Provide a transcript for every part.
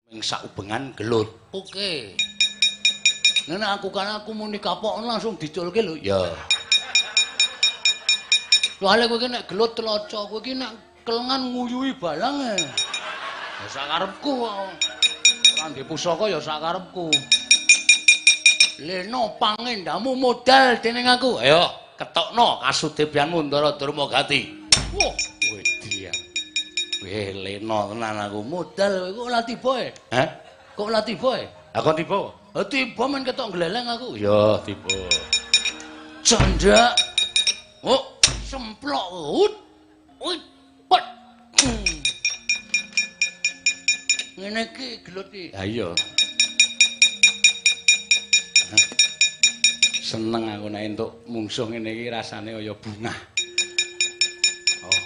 Ing saubengan gelut. Oke. Nek aku muni kapokno langsung diculke lho. Ya. Soale kowe iki nek gelut tloco, kowe iki nek kelengan nguyuhi balang e. Ya sakarepku kok. Ora ndek pusaka ya sakarepku. Leno pangendamu modal dening aku. Ayo ketokno kasudebianmu Ndara Durmagati. Wah, wedi ya. Weh leno tenan aku modal kok ora tiba e. Hah? Kok ora tiba e? Aku tiba. Tiba men ketok gleleng aku. Ya, tiba. Canda. Oh, semplok. Ut. Pot. Ngene iki gelut iki. Ha iya. Seneng aku nek entuk mungsuh ngene iki rasane kaya bunga. Oh.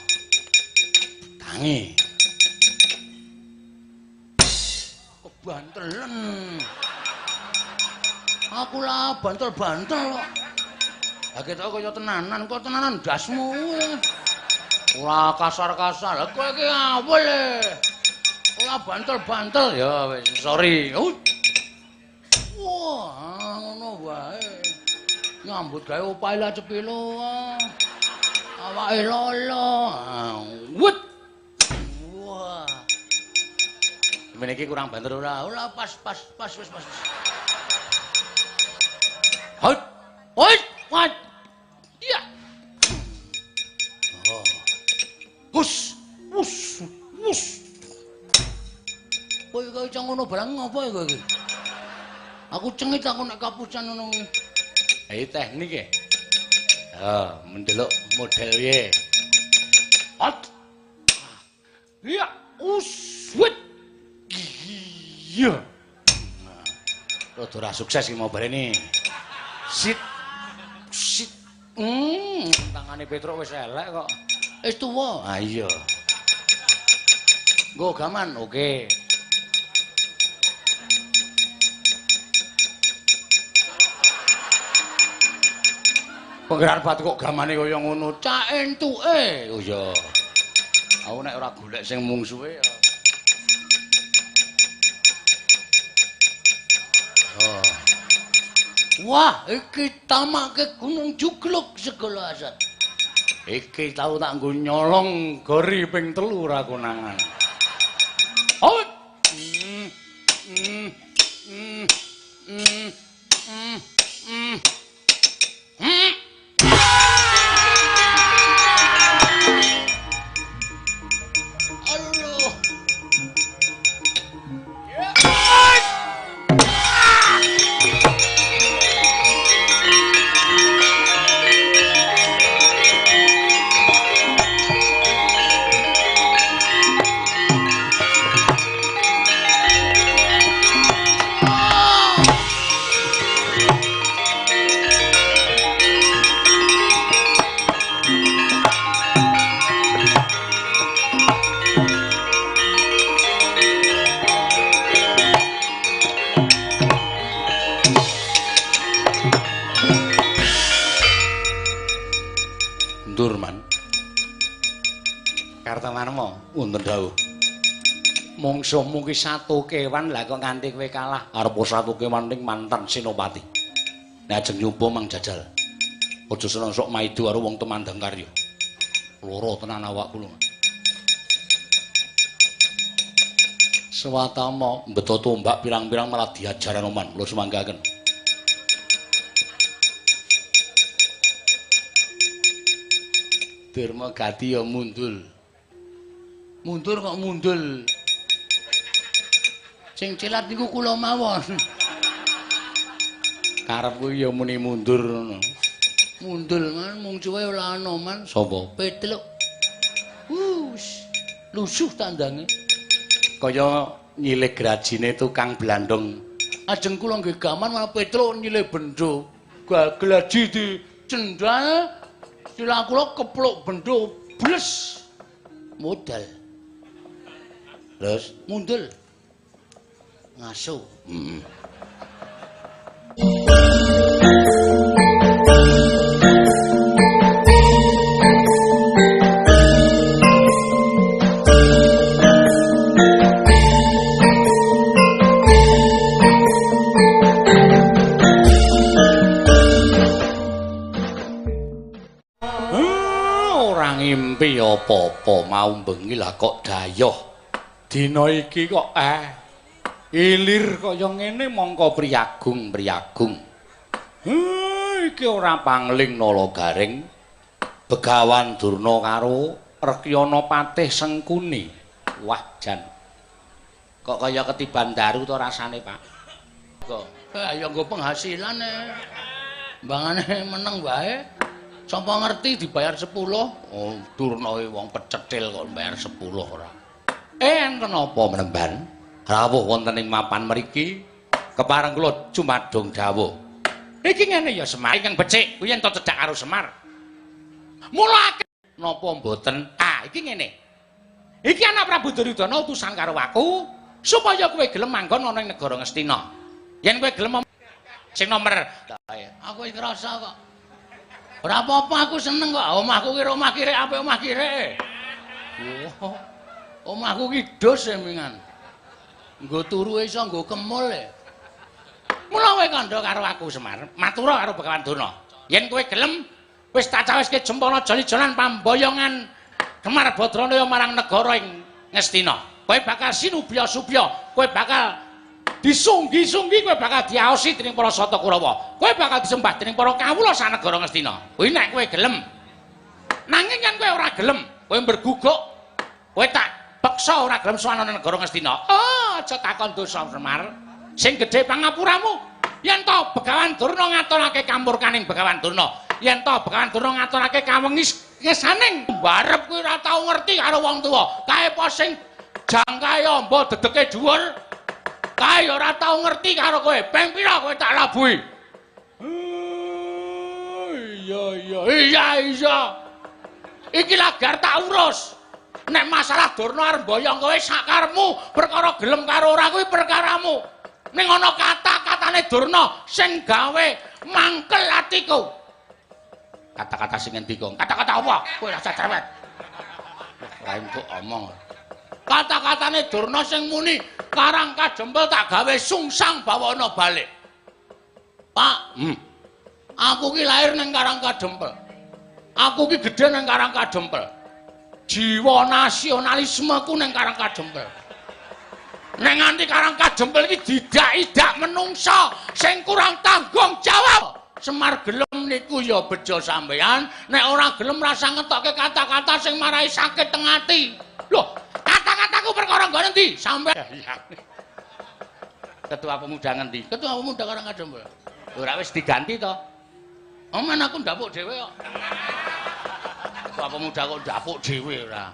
Tangi. Kebantelen. Aku lah bantel-bantel kok. Lah ketok kaya tenanan, kok tenanan dasmu. Ora kasar-kasar. Lah kowe iki awel e. Ora bantel-bantel ya wis sorry. Wah, ngono wae. Nyambut gawe opahe lah cepilo. Awake lolo. Wut. Wah. Men iki kurang banter ora? Ora pas wis pas. Hot. Wat. Ya. Oh. Hus. Kowe kok cang ngono barang ngopo kowe iki? Aku cengit aku nek kapucan ngono. Iki teknik e. Ya, mendelok model piye. Hot. Ya. Wit. Iya. Rada ora sukses iki mau barene. Sit. Tangane Petruk wis elek kok. Wis tuwa. Ah iya. Nggo gaman, oke. Penggerak batu kok gamane kaya ngono. Cak entuke. Oh iya. Aku nek ora golek sing mungsuhe ya. Oh. Wah, iki tamake Gunung Jugluk segala asat. Iki tau tak nggo nyolong gori ping 3 ra konangan. Oh. Wonten dawuh. Mungsuhmu ki satu kewan lah kok nganti kowe kalah arepa satu kewan ning mantan Senopati. Nek ajeng nyoba mang jajal. Aja seneng sok maido karo wong temandang karya. Loro tenan awakku lho. Swatama mbeto tombak pirang-pirang malah diajar Anoman. Kula semanggaken. Durmagati ya mundul. Mundur kok mundul. Sing cilat niku kula mawon. Karepku ya muni mundur ngono. Mundul man mung cuwe ora ana man. Sapa? Petluk. Lusuh tandange. Kaya nyilih grajine tukang blandong. Ajeng kula nggih gaman malah Petruk nyilih bendho. Glaji di cendhal silang kula kepluk bendho bles. Modal. Terus mundul. Ngaso. ora apa-apa mau bengi lah kok dayoh. Dina iki kok ilir kaya ngene mongko priyagung. Iki ora pangling Nalagaring. Begawan Durna karo Rekyana Patih Sengkuni. Wah, jan. Kok kaya ketiban daru to rasane, Pak? Kok ya nggo penghasilan mbangane meneng wae. Sapa ngerti dibayar 10? Oh, Durna wong pecetil kok bayar 10 ora. Enten apa menemban? Rawuh wonten ing mapan mriki kepareng kula jumadung dawuh. Iki ngene ya Semar ingkang becik kuwi yen to cedhak karo Semar. Mula napa mboten? Iki ngene. Iki anak Prabu Duryudana utusan karo aku supaya kowe gelem manggon ana ing negara Ngastina. Yen kowe gelem sing nomer aku iki krasa kok. Ora apa-apa aku seneng kok. Omahku ki omah kirek apik omah kirek. Oh. Omahku ki dos mingan. Nggo turu iso nggo kemul Mula kowe kandha karo aku Semar, matura karo Begawan Durna. Yen kowe gelem wis tak cawiske jempana joli-jolan pamboyongan Semar Badranaya marang negara ing Ngastina. Kowe bakal sinubya-subya, kowe bakal disunggi-sunggi, kowe bakal diaosi dening para Sata Kurawa. Kowe bakal disembah dening para kawula sak negara Ngastina. Kuwi nek kowe gelem. Nanging yen kowe ora gelem, kowe berguguk, kowe tak peksa ora gelem sowan ana negara Ngastina. Aja takon dosa Semar. Sing gedhe pangapuramu. Yen to Begawan Durna ngaturake kamurkaning Begawan Durna. Yen to Begawan Durna ngaturake kawengisaning barep kuwi ora tau ngerti karo wong tuwa. Kae apa sing jangkae amba dedeke dhuwur. Kae ora tau ngerti karo kowe. Ping pira kowe tak labuhi? Iya. Iki lagar tak urus. Nek masalah Durna arep mboyong kowe sakarepmu, perkara gelem karo ora kuwi perkaramu. Ning ana kata-katane Durna sing gawe mangkel atiku. Kata-kata sing endi, Kong? Kata-kata apa? Kowe rasa cerewet. Ora entuk omong. Kata-katane Durna sing muni Karang Kajempel tak gawe sungsang bawana balik. Pak, aku ki lahir ning Karang Kajempel. Aku ki gedhe ning Karang Kajempel. Jiwa nasionalismeku ning Karang Kajempel. Nek nganti Karang Kajempel iki didak-idak menungsa sing kurang tanggung jawab. Semar gelem niku ya bejo sampean, nek ora gelem rasa ngetokke kata-kata sing marai sakit teng ati. Loh, kata-kataku perkara nggo endi? Sampeyan. Ketua Pemuda ngendi? Ketua Pemuda Karang Kajempel. Ora wis diganti to? Omen aku ndapuk dhewe kok. Ketua Pemuda kok ndapuk dhewe ora.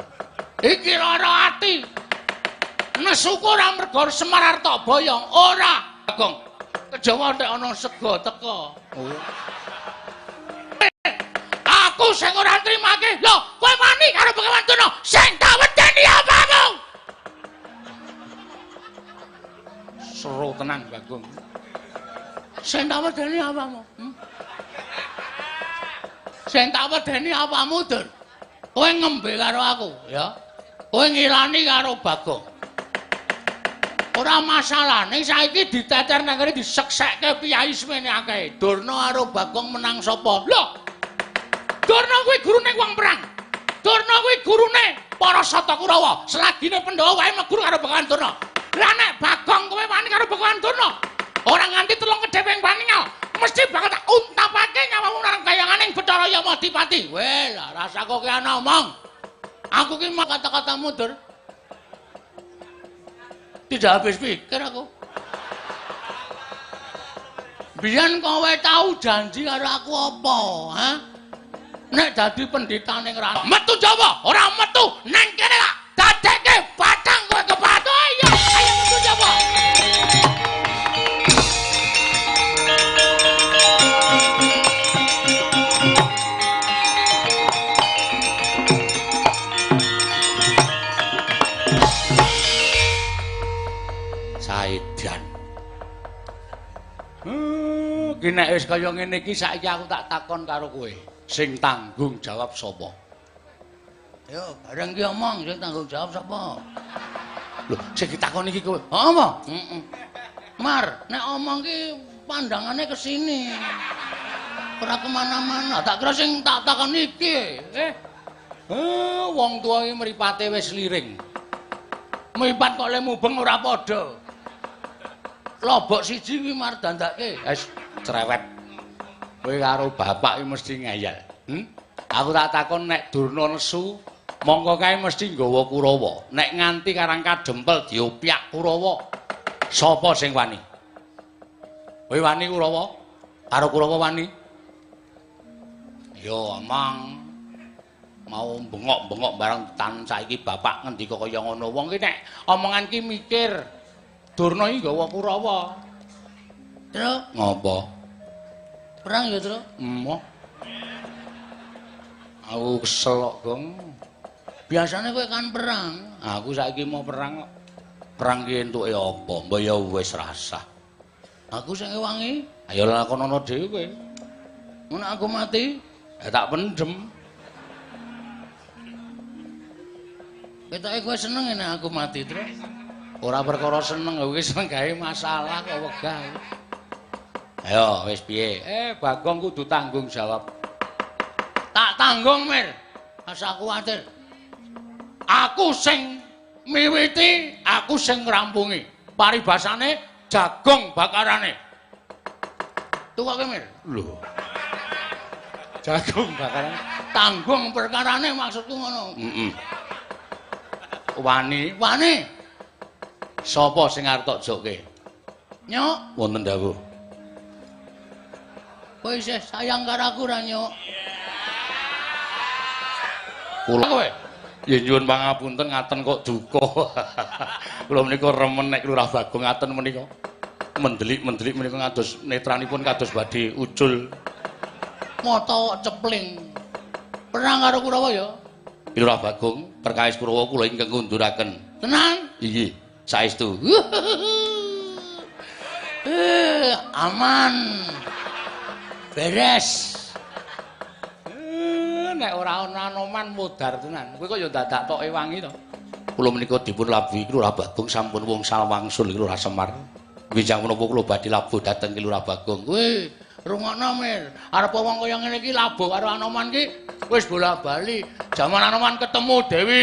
Iki lara ati. Nesuku ora mergo Semar arep tok boyong, ora. Bagong. Kejawa nek ana sega teka. Oh. Aku sing ora nrimake. Lho, kowe wani karo Begawan Durna sing tak wedeni apamu? Seru tenang, Bagong. Sing tak wedeni apamu? Sing tak wedeni apamu, Dur? Kowe ngembe karo aku, ya. Kowe ngilani karo Bagong. Ora masalah, ning saiki diteter nang kene diseksekke piyai semene akeh. Durna karo Bagong menang sapa? Lho. Durna kuwi gurune wong perang. Durna kuwi gurune para Sata Kurawa. Selagine Pandhawa wae meguru karo Begawan Durna. Lah nek Bagong kowe wani karo Begawan Durna, ora nganti telung kedheping paningal, mesti bakal tak untapake nyawamu nang kayanganing Bathara Yamadipati. Weh, lah rasa kok ki ana omong. Aku ki mak kata-katamu, Dur. Tidak habis pikir aku. Biyen kowe tau janji karo aku apa, ha? Nek dadi pendeta ning rana. Metu Jawa, ora metu nang kene lah. Dadekke batang kowe kepatu. Ayo metu Jawa. Saedan. Ki nek wis kaya ngene iki saiki aku tak takon karo kowe. Sing tanggung jawab sapa? Yo, bareng ki omong sing tanggung jawab sapa? Lho, sing ditakoni iki kowe. Apa? Mar, nek omong ki pandangane ke sini. Ora kemana-mana. Tak kira sing tak takon iki. Wong tuwa iki mripate wis liring. Mripat kok le mubeng ora padha. Lobok siji kuwi mardandake. Wis cerewet. Kowe karo bapak iki mesti ngayal. Aku tak takon nek Durna nesu, mongko kae mesti nggawa Kurawa. Nek nganti karang kadempel diopyak Kurawa, sapa sing wani? Kowe wani Kurawa? Karo Kurawa wani? Ya amang mau bengok-bengok barang tan saiki bapak ngendika kaya ngono. Wong ki nek omongan ki mikir Durna iki nggawa Kurawa. Terus ngopo? Perang ya, Tru? Emoh. Aku kesel kok, Gong. Biasane kowe kan perang. Aku saiki mau perang kok. Perang ki entuke apa? Mbok ya wis rasah. Aku sing ngewangi, ayo lakonono dhewe. Mun aku mati, ya tak pendem. Ketoke kowe seneng nek aku mati, Tru. Ora perkara seneng, kowe seneng gawe masalah kok wegah. Ayo, wis piye? Bagong kudu tanggung jawab. Tak tanggung, Mir. Asa kuwatir. Aku sing miwiti, aku sing ngrampungi. Paribasane jagung bakarane. Tukoke, Mir. Lho. Jagung bakarane. Tanggung perkarane maksudku ngono. Heeh. Wani. Sapa sing arep tok jokke? Nyok, wonten dawuh. Kowe isih sayang karo aku ra, Nyok? Kula kowe. Ya nyuwun pangapunten ngaten kok duka. Kula menika remen nek Lurah Bagong ngaten menika. Mendelik-mendelik menika ngados netranipun kados badhe ucul. Mata cepling. Perang karo Kurawa ya? Lurah Bagong, perkawis Kurawa kula ingkang ngunduraken. Tenan? Nggih, saestu. Aman. Beres. Nek ora ana Anoman modar tenan. Kowe kok ya dadak toke wangi to. Kula menika dipun labuhi Lurah Bagong sampun wungsul wangsul Lurah Semar. Wijang menapa kula badhe labuh dhateng Lurah Bagong. Kowe rungokno, Mir. Arep wong kaya ngene iki labuh karo Anoman ki wis bola-bali. Jaman Anoman ketemu Dewi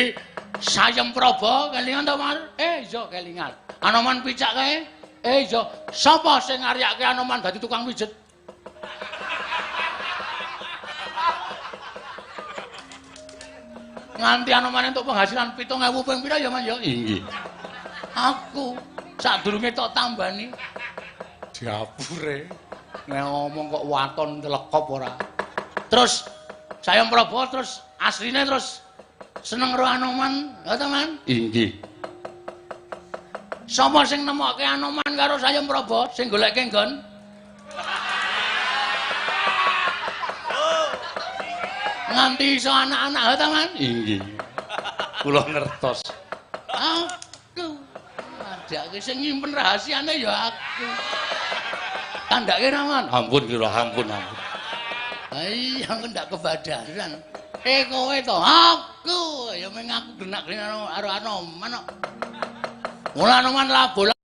Sayempraba kelingan to, Mar? Iya kelingan. Anoman picak kae? Iya. Sapa sing ngaryake Anoman dadi tukang pijet? Nganti Anoman entuk penghasilan 7.000 ping pira ya, Mas ya? Nggih. Aku sadurunge tok tambani. Diapure. Nek ngomong kok waton telekop ora. Terus Sayempraba terus asline terus seneng karo Anoman, ya ta, Man? Nggih. Sapa sing nemokke Anoman karo Sayempraba sing goleke nggon? Nganti iso anak-anak, ya ta, Man? Nggih. Kula ngertos. Aku. Adake sing nyimpen rahasiane ya aku. Tandake ra, Man? Ampun, kira ampun. Iya, aku ndak kebadaran. Kowe to, aku. Ya meng aku genak-genak karo Anoman kok. Mula Anoman labuh.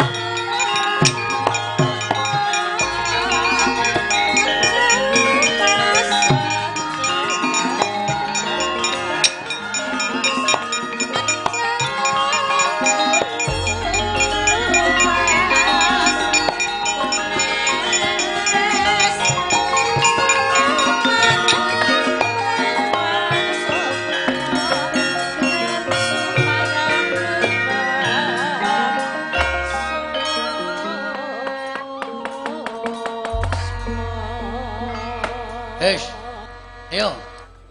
Ayo,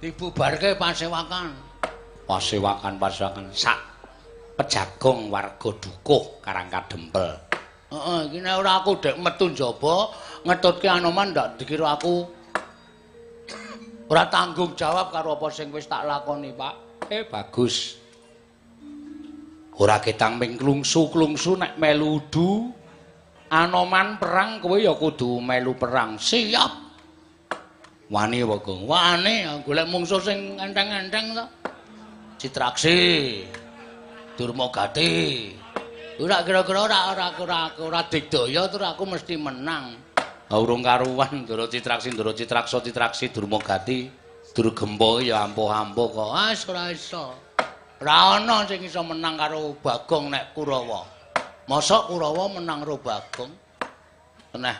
dibubarke pasewakan. Pasewakan sak pejagung warga Dukuh Karang Kadempel. Heeh, iki nek ora aku dek metu njaba ngetutke Anoman ndak dikira aku ora tanggung jawab karo apa sing wis tak lakoni, Pak. Bagus. Ora ketang ming klungsu-klungsu nek melu udu Anoman perang kowe ya kudu melu perang. Siap. Wani apa, Gong? Wani, golek mungsuh sing enteng-enteng to. Citraksi. Durmagati. Ora kira-kira ora digdaya terus aku mesti menang. Urung karuan Ndara Citraksi, Ndara Citraksa, Citraksi, Durmagati. Durgempa ya ampuh-ampuh kok. Ora iso. Ora ana sing iso menang karo Bagong nek Kurawa. Mosok Kurawa menang karo Bagong? Teneh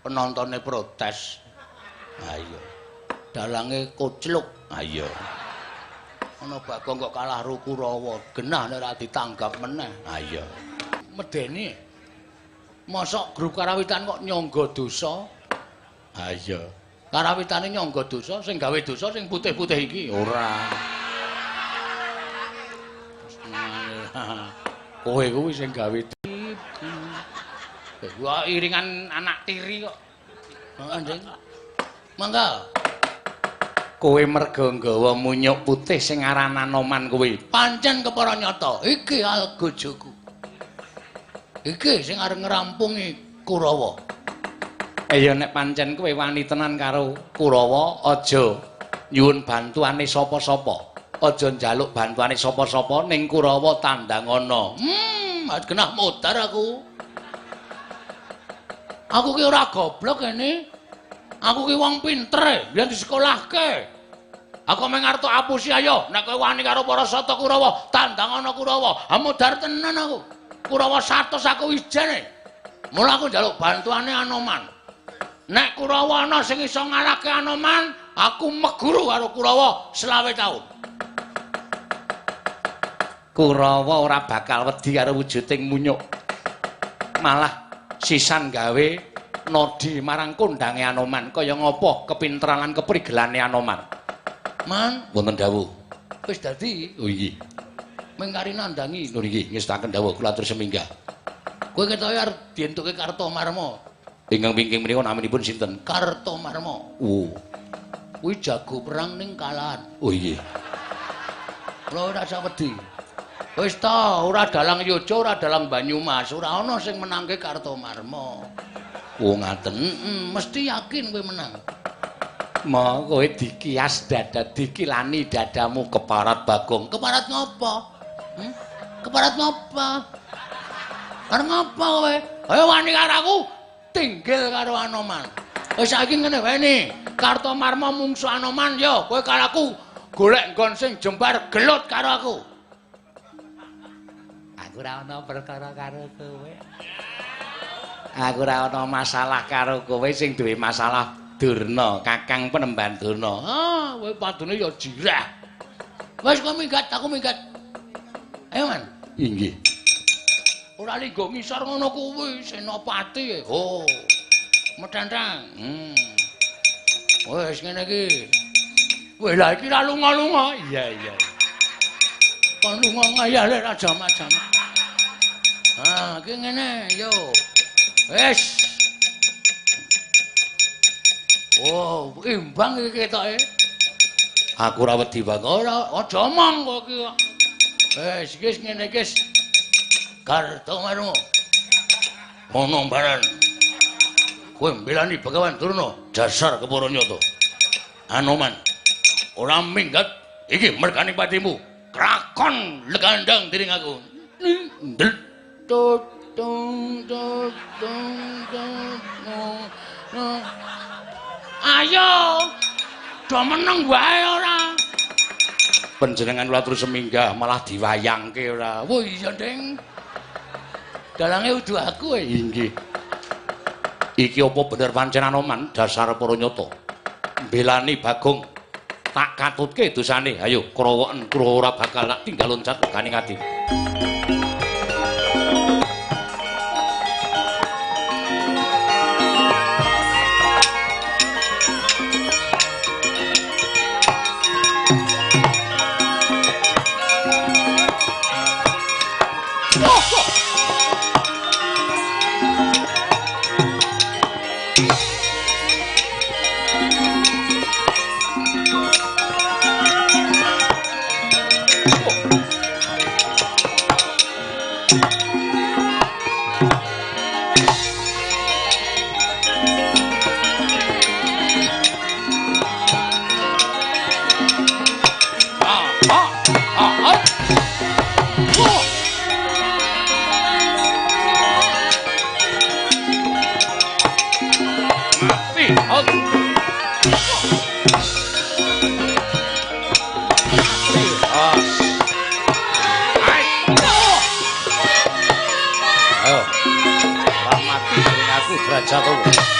penontone protes. Ayo. Dalange kocluk. Ayo. Ana Bagong kok kalah karo Kurawa. Genah nek ora ditanggap meneh. Ayo. Medeni. Mosok grup karawitan kok nyangga dosa? Ayo. Karawitane nyangga dosa, sing gawe dosa sing putih-putih iki ora. Kowe kuwi sing gawe Wah, iringan anak tiri kok. Heeh, Nding. Mangga. Kowe merga nggawa munyuk putih sing aran Anoman kuwi. Pancen kepara nyata, iki algojoku. Iki sing arep ngrampungi Kurawa. Ya nek pancen kowe wani tenan karo Kurawa, aja nyuwun bantuane sapa-sapa. Aja njaluk bantuane sapa-sapa ning Kurawa tandang ana. Genah modar aku. Aku ki ora goblok kene. Aku ki wong pinter, biyen disekolahke. Aku mung arep apusi ayo, nek kowe wani karo para sata Kurawa, tandang ana Kurawa. Modar tenan aku. Kurawa 100 aku ijene. Mula aku njaluk bantuane Anoman. Nek Kurawa ana sing iso ngalahke Anoman, aku meguru karo Kurawa 20 taun. Kurawa ora bakal wedi karo wujuding munyuk. Malah sisan gawe nodi marang kondange Anoman kaya ngapa kepinteran lan keprigelane Anoman. Man, wonten dawuh. Wis dadi. Oh nggih. Mengkari nandangi. Lho nggih, ngestaken dawuh kula atur seminggah. Kowe ketoke arep dientuke Kartomarma. Ingkang wingking menika naminipun sinten? Kartomarma. Oh. Kuwi jago perang ning kalahan. Oh iya. Kula ora sak wedi. Wis ta, ora dalang Yojo, ora dalang Banyumas, ora ana sing menangke Kartomarma. Oh ngaten. Mesti yakin kowe menang. Mo kowe dikias dikilani dadamu keparat Bagong. Keparat ngopo? Keparat ngopo? Arep ngopo kowe? Ayo wani karo aku. Tinggil karo Anoman. Wis saiki ngene wae ni. Kartomarma mungsu Anoman yo, kowe karo aku golek nggon sing jembar gelut karo aku. Aku ora ana perkara karo kowe. Aku ora ana masalah karo kowe sing duwe masalah Durna, Kakang Penemban Durna. Ah, kowe padune yo jirah. Wis kowe minggat, aku minggat. Ayo, Man. Inggih. Ora linggo ngisor ngono kuwi senopati. Oh. Medantang. Wis ngene iki. Wis lah iki ra lunga-lunga. Iya. Kon lunga ngayale ra jamak-jamak. Ah, iki ngene, yo. Wis. Oh, imbang iki ketoke. Aku ora wedi bang. Ora, aja omong kok iki. Wis ngene iki. Kartomarma. Ono baran. Kowe mbelani Begawan Durna, dasar kepara nyata. Anoman, ora minggat iki mergane patimu. Krakon legandang diring aku. Ndel tut tung tut tung. Ayo. Do meneng wae ora. Panjenengan kula terus seminggah malah diwayangke ora. Wah iya, Ding. Dalange udu aku inggih. Iki apa bener pancen Anoman dasar para nyata. Mbelani Bagong tak katutke dosane. Ayo Kurawa ora bakal tak tinggal loncat ganing ati. Lan mati dening aku Drajatwa.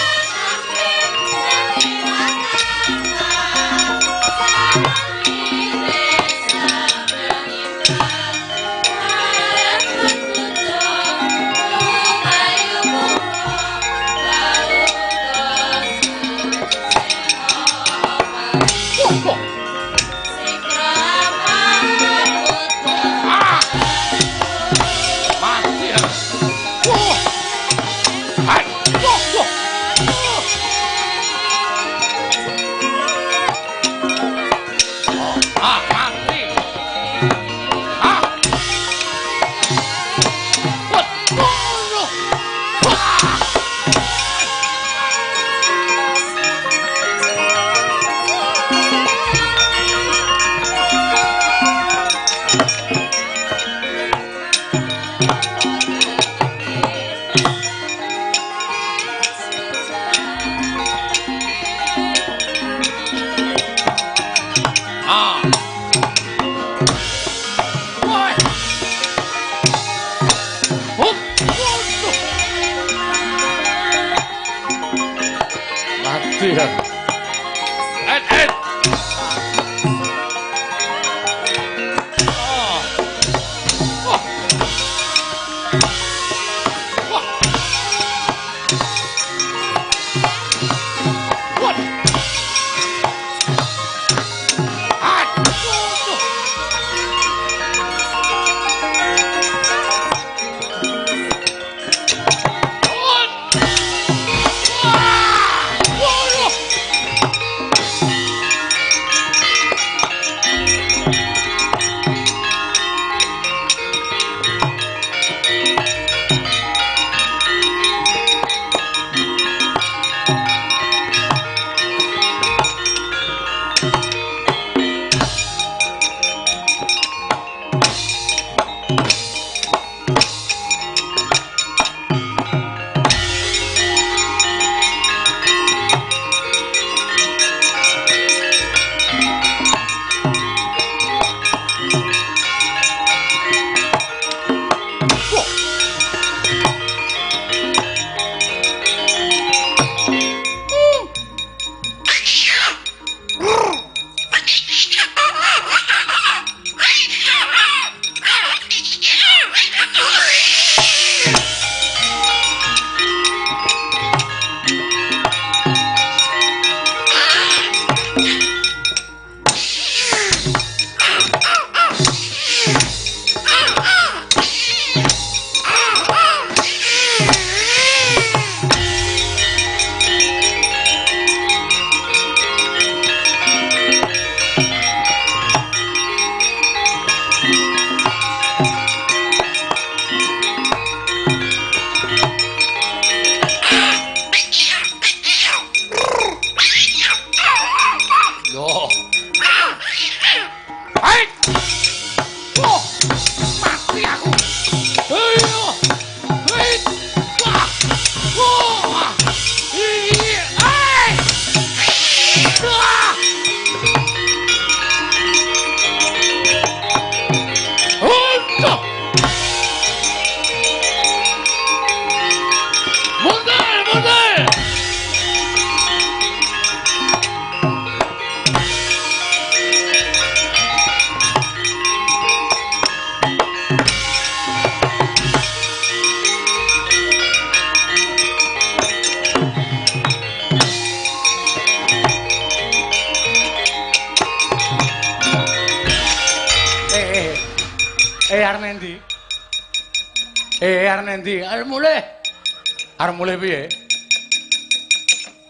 arep endi? Arep mulih piye?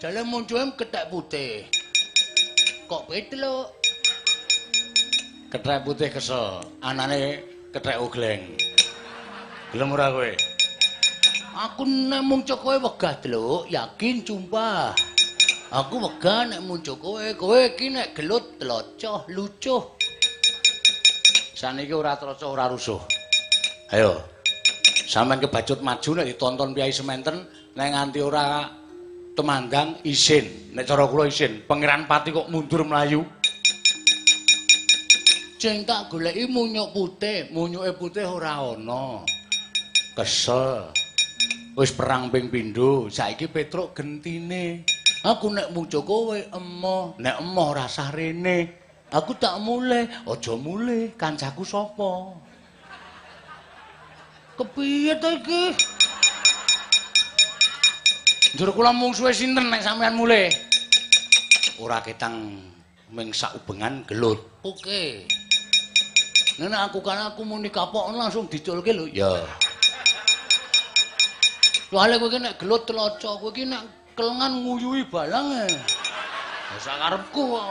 Jale munculem kethek putih. Kok petluk? Kethek putih kesel, anane kethek ugleng. Gelem ora kowe? Aku nek muncul kowe wegah, Tluk, yakin sumpah. Aku wegah nek muncul kowe iki nek gelut tlocoh lucuh. Saniki ora trocoh ora rusuh. Ayo. Sampeyan kebacut maju nek ditonton piyai sementen nek nganti ora temandang isin. Nek cara kula isin, Pangeran Pati kok mundur mlayu. Sing tak goleki munyuk putih, munyuke putih ora ana. Kesel. Wis perang ping pindho, saiki Petruk gentine. Aku nek muja kowe emoh, nek emoh rasah rene. Aku tak mulih, aja mulih, kancaku sapa? Kepiye to iki? Njur kula mungsuhe sinten nek sampean mulih? Ora ketang ming sak ubengan gelut. Oke. Nek aku muni kapok langsung diculke lho. Ya. Soale kowe iki nek gelut tloco, kowe iki nek kelengan nguyuhi balang e. Ya sak karepku kok.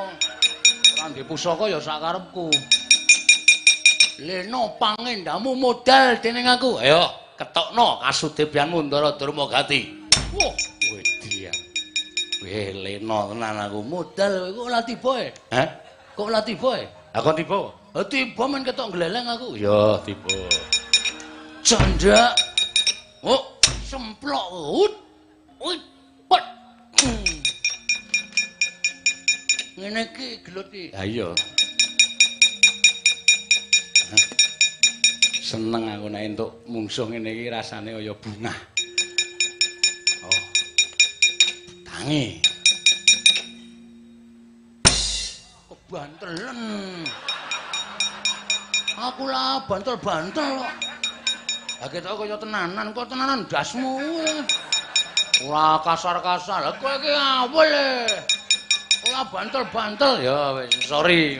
Ora ndek pusaka ya sak karepku. Leno pangendamu modal dening aku. Ayo, ketokno kasudebianmu Ndara Durmagati. Wah, wedi ya. Weh, leno tenan aku modal kok ora tiba e. Hah? Kok ora tiba e? Aku tiba. Tiba men ketok gleleng aku. Ya, tiba. Janda. Oh, semplok. Ut. Pot. Ngene iki gelut iki. Ha iya. Seneng aku nek entuk mungsuh ngene iki rasane kaya bungah. Oh. Tangi. Kebantelen. Aku lah bantel-bantel kok. Lah ketok kaya tenanan, kok tenanan dasmu. Ora kasar-kasar. Lah kowe iki awel e. Ora bantel-bantel ya wis sorry.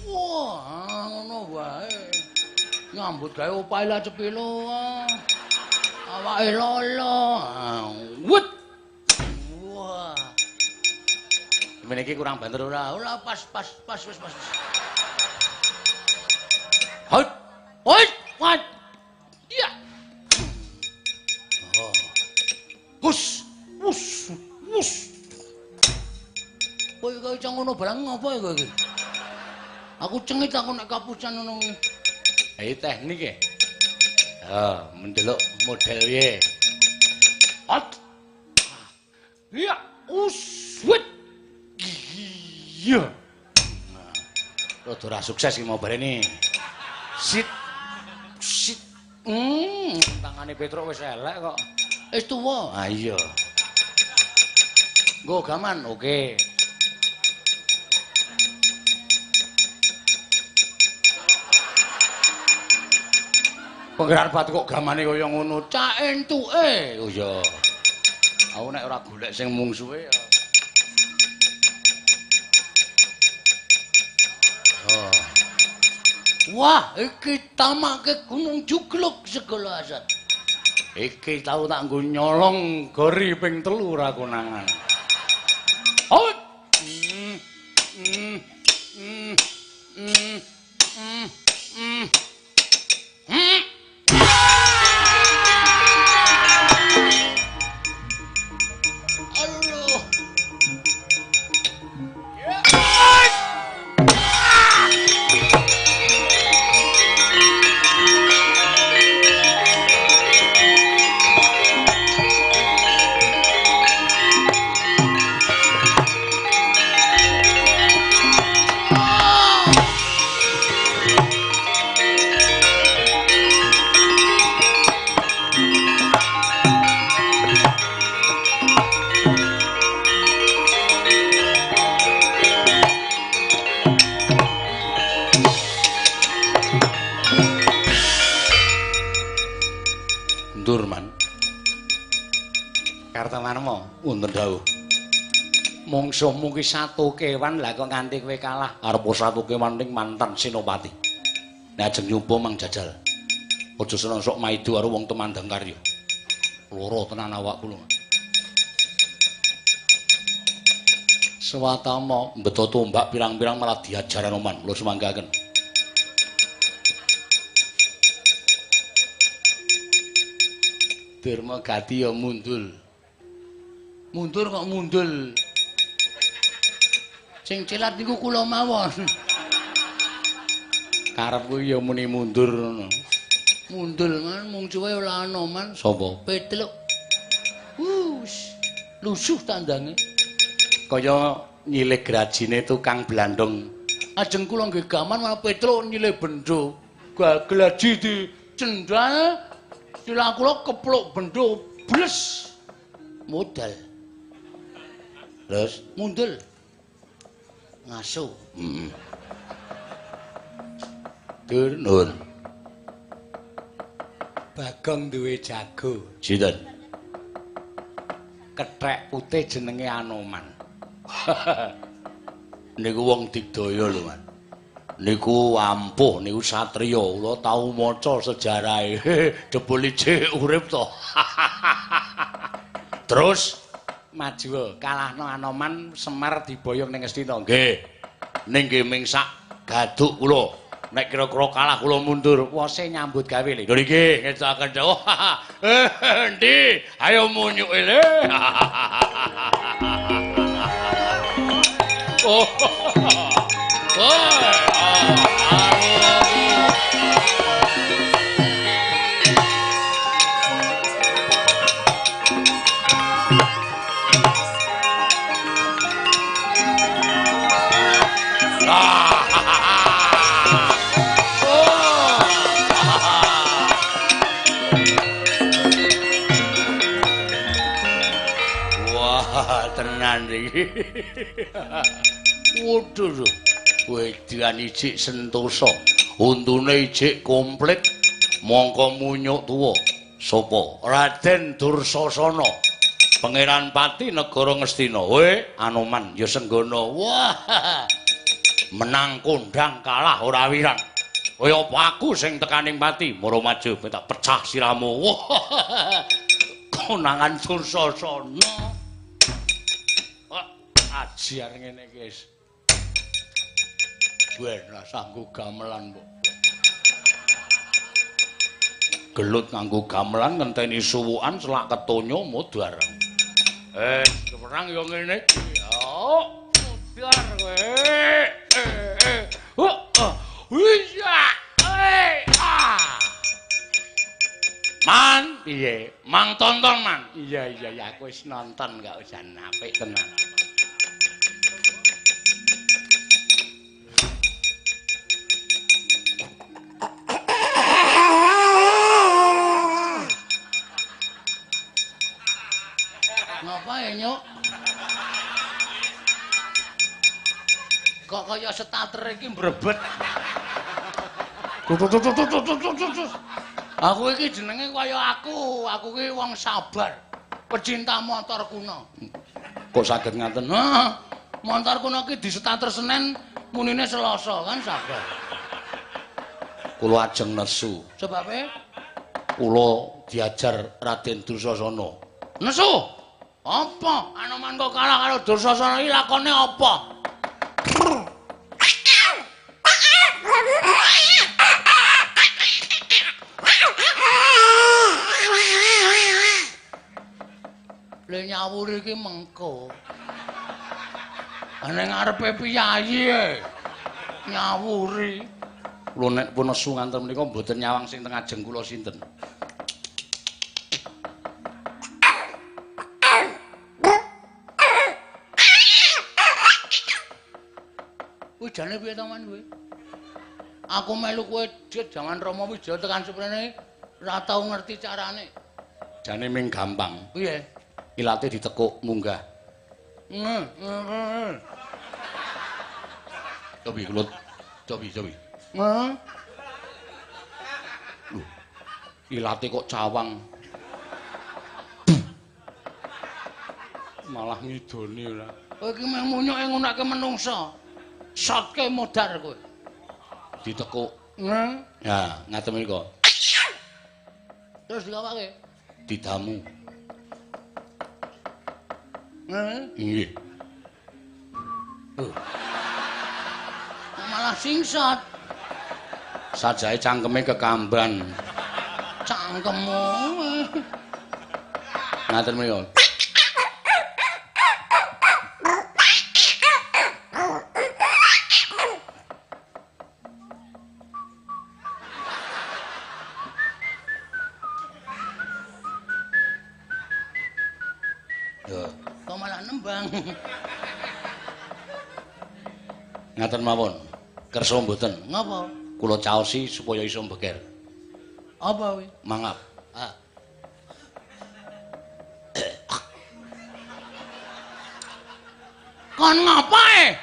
Wah, ngono wae. Nyambut gawe opahe lah cepilo. Awake lolo. Wut. Wah. Men iki kurang banter ora? Ora pas wis pas. Hot. Hot. What? Ya. Oh. Hus. Kowe kok iso ngono barang ngopo kowe iki? Aku cengit aku nek kapucan ngono kuwi. Iki teknik e. Ha, mendelok model piye. Hot. Ya, uswit. Iya. Rada ora sukses iki mau barene. Sit. Tangane Petruk wis elek kok. Wis tuwa. Ha iya. Nggo gaman, oke. Penggerak batu kok gamane kaya ngono. Cak entuke. Oh iya. Aku nek ora golek sing mungsuhe ya. Oh. Wah, iki tamake Gunung Jugluk segala asat. Iki tau tak nggo nyolong gori ping 3 ra konangan. Oh. Mungsuhmu ki satu kewan lah kok nganti kowe kalah arep satu kewan ning mantan Senopati. Nek ajeng nyupa mang jajal. Aja seneng sok maido karo wong Temandang Karya. Loro tenan awakku lho. Swatama mbeto tombak pirang-pirang malah diajaran oman. Lho semanggaken. Durmagati ya mundul. Mundur kok mundul. Sing cilat niku kula mawon. Karepku ya muni mundur ngono. Mundul man mung cuwe ora ana man. Sapa? Petluk. Lusuh tandange. Kaya nyilih grajine tukang blandong. Ajeng kula nggih gaman malah Petruk nyilih bendho. Glaji di cendhal Ilang kula kepluk bendho bles. Modal. Terus Mundel. Ngaso. Dur nun. Bagong duwe jago. Sinten? Kethek putih jenenge Anoman. Niku wong digdaya lho, Man. Niku ampuh, niku satriya. Kula tau maca sejarahe. Jebul ijik urip to. Terus Maju kalahno Anoman Semar diboyong ning Astina. nggih. Ning nggih sak gaduk kula. Nek kira-kira kalah kula mundur. Wose nyambut gawe lho. Lho niki ngecaken dawuh. Endi? Ayo munyuk le. Oh. Tenan iki. Waduh. Wedan ijik sentosa. Untune ijik komplit. Mongko munyuk tuwa. Sapa? Raden Dursasana. Pangeran Pati negara Ngastina. Anoman ya senggana. Wah. Menang kondang kalah ora wirang. Kaya apa aku sing tekaning Pati, mara maju tak pecah siramu. Wah. Konangan Dursasana. Ajar ngene iki wis. Ben sanggo gamelan kok. Gelut nganggo gamelan ngenteni suwukan selak ketonyo mudhar. Perang yo ngene iki. Oh, mudhar kowe. Wisa. Man, piye? Mang tonton, Man. Iya, aku wis nonton gak usah apik tenan. Ngapain nyuk? Kok kaya starter iki mbrebet. Aku iki jenenge kaya aku ki wong sabar. Pecinta motor kuno. Kok saged ngaten? Nah, motor kuno ki di starter Senin, munine Selasa kan sabar. Kula ajeng nesu. Sebabe Kula diajar Raden Dursasana. nesu. Apa? Anoman kok kalah karo Dursasana iki lakone apa? Le nyawur iki mengko. Ning ngarepe piyayi nyawuri. Kula nek pun nesu nganten menika mboten nyawang sing teng ajeng kula sinten. Kuwi jane piye to Man kuwi? Aku melu kowe dit jaman Rama Wijaya tekan suprene ora tau ngerti carane. Jane ming gampang. Piye? Ilate ditekuk munggah. Cobi kula cobi. Ilate kok cawang. Malah ngidoni ora. Kowe iki meh munyuke ngunake menungsa. Shotke modar kowe. Ditekuk. Ya, ngaten menika. Terus digawake? Didamu. Nggih. Malah singsat. Sajahe cangkeme kekamban. Cangkemmu. Ngaten menika. Kok malah nembang. Ngaten mawon. Kersa mboten. Ngapa? Kula caosi supaya iso mbeker. Apa kuwi? Mangap. Kon ngapae?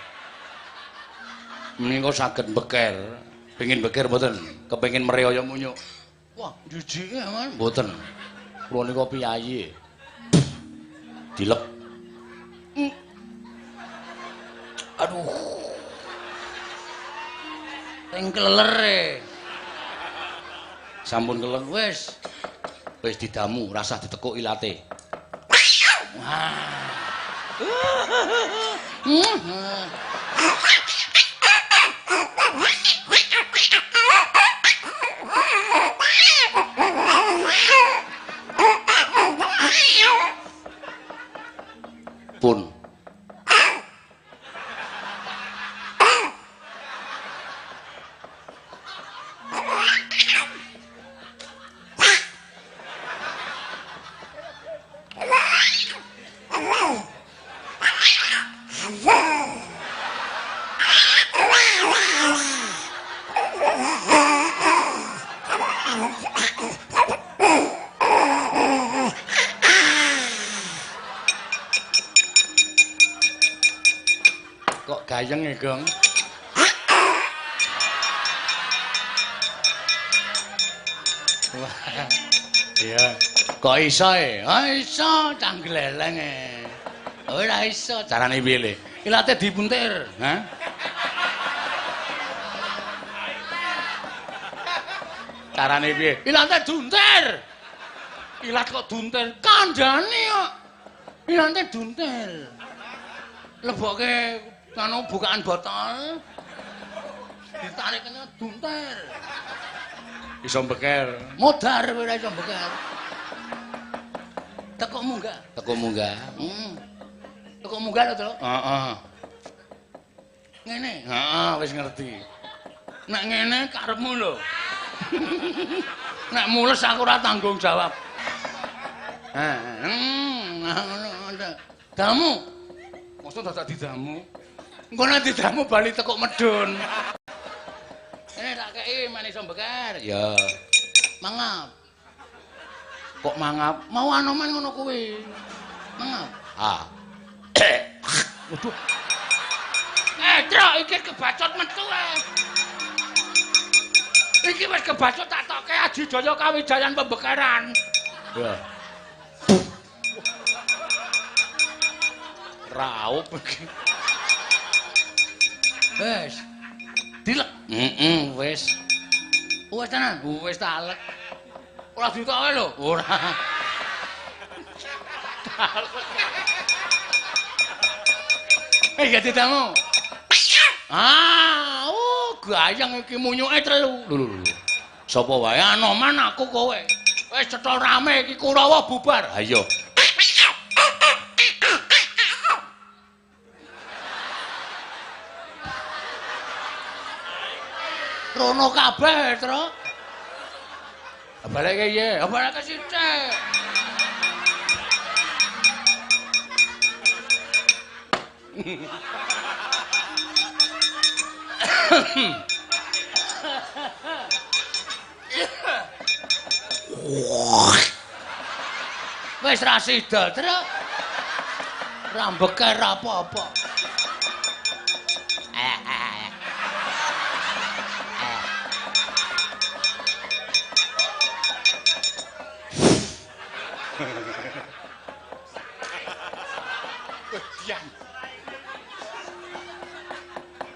Menika saged beker. Pengin beker mboten? Kepengin mriyaya munyuk. Wah, jijike, Mas. Mboten. Kula nika piyayi. Dilep. Aduh. Teng kelelere. Sampun keleng. Wis. Wis didamu, rasah ditekuk ilate. Wah. Pun. Kok gayeng ya, Gong? Wah. Iya. Kok iso e? Ah iso canggleleng e. Ora iso. Carane piye le? Ilate dipuntir. Hah? Carane piye? Ilate duntir. Ilat kok duntir? Kandhane kok. Ilate duntir. Lebokke anu bukaan botol. Ditarik kene duntir. Iso beker. Modar kowe ora iso beker. Teko munggah. Teko munggah. Teko munggah lho, Tru. Heeh. Ngene. Heeh, wis ngerti. Nek ngene karepmu lho. Nek mules aku ora tanggung jawab. Damu. Mosok dadak didamu. Engko nek didamu bali tekuk medun. Ini tak kei manis beker. Ya. Mangap. Kok mangap? Mau anoman ngono kuwi. Mangap. Ah. Waduh. Truk iki kebacot metu ae. Iki wis kebacot tak tokke Aji Jaya Kawijayan pembekeran. Ya. Raup iki. Wes. Dilek. Wis. Wes tenan. Wes tak alek. Ora ditoke lho. Ora. Ganti tamu. Gayang iki munyuke telu. Lho. Sapa wae? Anoman aku kowe. Wis cetha rame iki Kurawa bubar. Ha iya. Rono kabeh, Tru. Baleke ye, baleke sithik. Wis ra sida, Tru. Ra beker apa-apa.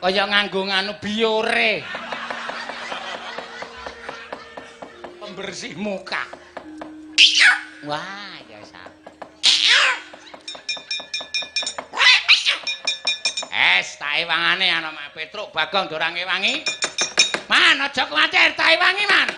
Kaya nganggo nganu biore. Pembersih muka. Wah, ya sak. Tak ewangane ana Mak Petruk Bagong dorang ewangi. Man, aja kuwatir, tak ewangi, Man.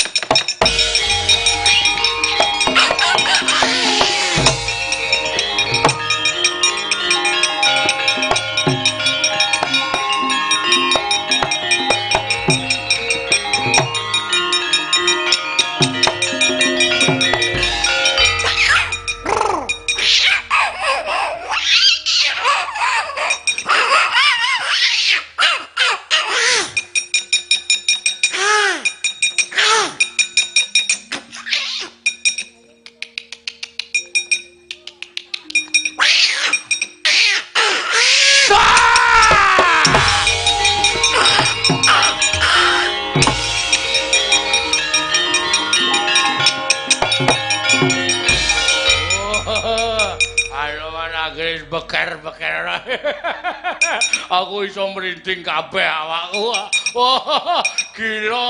Anoman akhirnya beker-beker. Aku iso merinding kabeh awakku. Wah, gila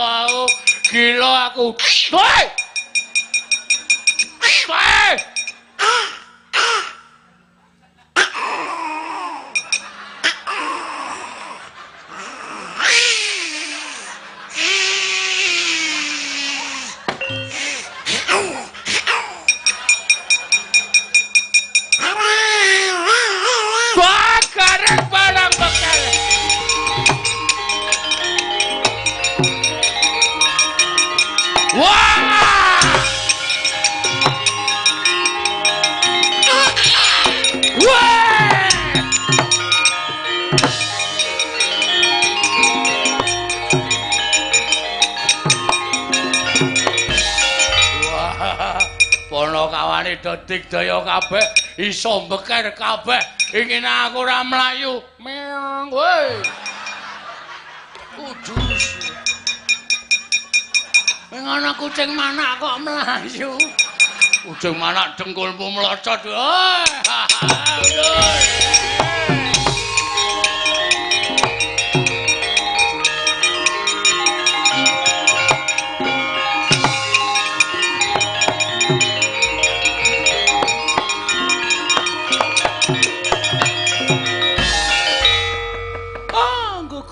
aku. Woi! Woi! Dedik daya kabeh iso mbeker kabeh ingin aku ora mlayu meong woi kudus ana kucing manak kok mlayu kucing manak dengkulmu mlocot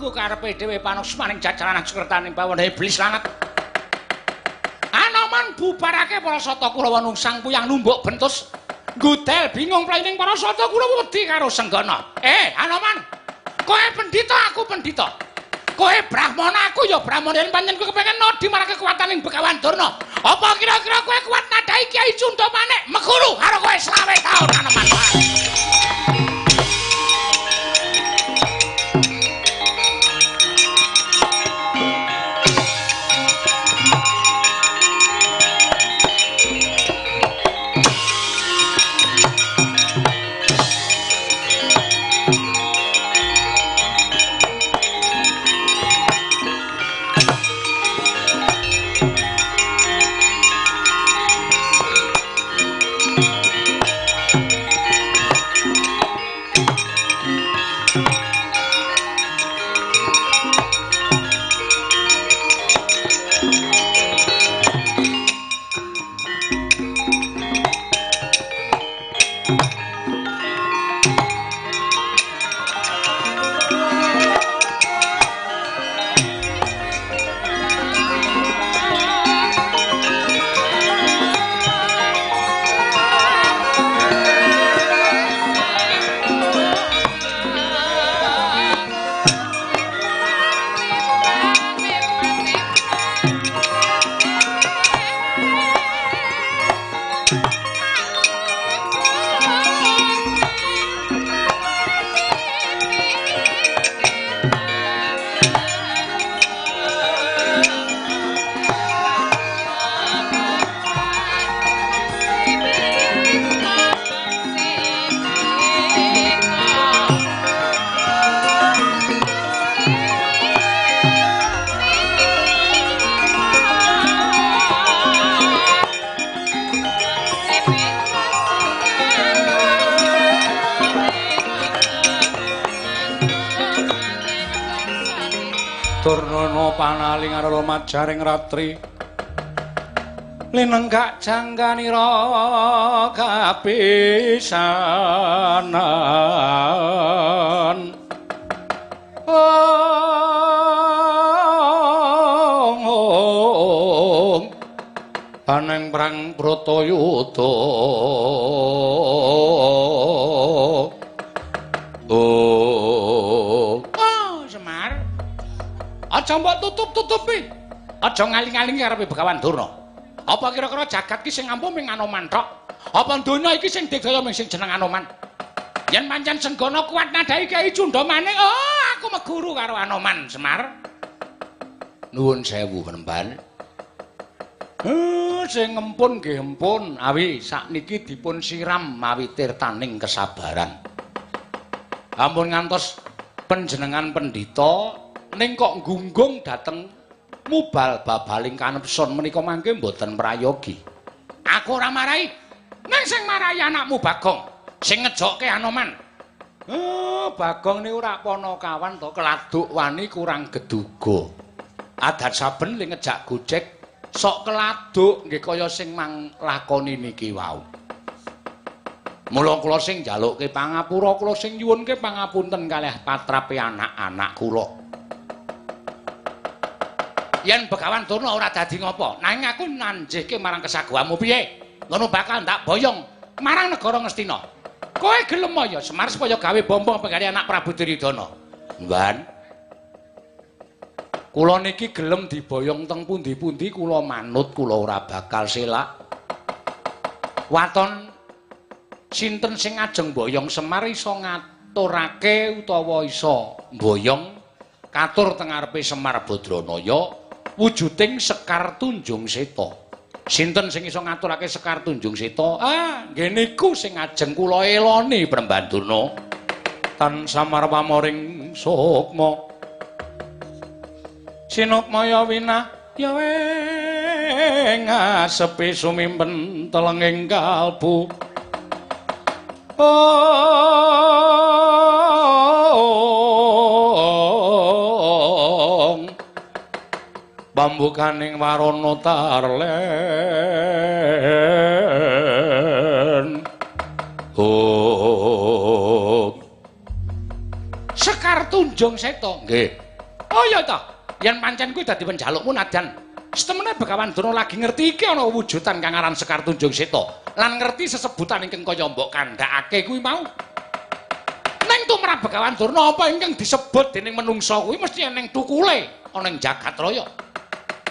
karepe dhewe panos maning jajaran sekretaning pawon iblis langet. Anoman bubarake para sata Kurawa nungsang puyang numbuk bentus. Gudel bingung plaining para sata Kurawa wedi karo Senggana. Anoman. Kowe pendhita aku pendhita. Kowe brahmana aku ya brahmana yen pancen kowe kepengin nodi marang kekuataning Begawan Durna. Apa kira-kira kowe kuat nadahi Kyai Cunda Manik meguru karo kowe 20 taun Anoman. Panaling arala majaring ratri linenggak jangganira kapisanan aneng prang Bratayuda aja mbok tutup-tutupi. Aja ngaling-alingi karepe Begawan Durna. Apa kira-kira jagat ki sing ampuh ming Anoman tok? Apa donya iki sing digaya ming sing jeneng Anoman? Yen pancen Senggana kuat nadahi Kyai Cunda Manik, aku meguru karo Anoman, Semar. Nuwun sewu, Penemban. Sing ngempun nggih empun, awi sakniki dipun siram mawi tirtaning kesabaran. Ampun ngantos panjenengan pendhita ning kok gunggung dateng mubal babaling kanepson menika mangke mboten prayogi. Aku ora marahi. Ning sing marahi anakmu Bagong. Sing ngejokke Anoman. Oh, Bagong niku ora ponokawan to, keladuk wani kurang geduga. Adat saben ling ngejak gojek sok keladuk nggih kaya sing mang lakoni niki wau. Mula kula sing njalukke pangapura, kula sing nyuwunke pangapunten kalih patrape anak-anak kula. Yen Begawan Durna ora dadi ngopo, nanging aku nanjihke marang kesaguhanmu piye? Ngono bakal ndak boyong marang negara Ngastina. Kowe gelem ya Semar supaya gawe bombong penggali anak Prabu Duryudana. Mban. Kula niki gelem diboyong teng pundi-pundi kula manut, kula ora bakal selak. Waton sinten sing ajeng boyong Semar iso ngaturake utawa iso boyong katur teng ngarepe Semar Badranaya wujuding Sekar Tunjung Seta. Sinten sing iso ngaturake Sekar Tunjung Seta? Ah, nggih niku sing ajeng kula eloni Premban Durna. Tan Samar pamoring sukma. Sinukmaya winah ya ngasepi sumimpen telenging kalbu. Pambukaning warana tarlen. Sekar Tunjung Seta. Nggih. Oh ya ta. Yen pancen kuwi dadi penjalukmu najan setemene Begawan Durna lagi ngerti iki ana wujudan kang aran Sekar Tunjung Seta lan ngerti sesebutan ingkang kaya mbok kandhakake kuwi mau. Ning tumrap Begawan Durna apa ingkang disebut dening menungsa kuwi mesti ning tukule ana ing jagat raya.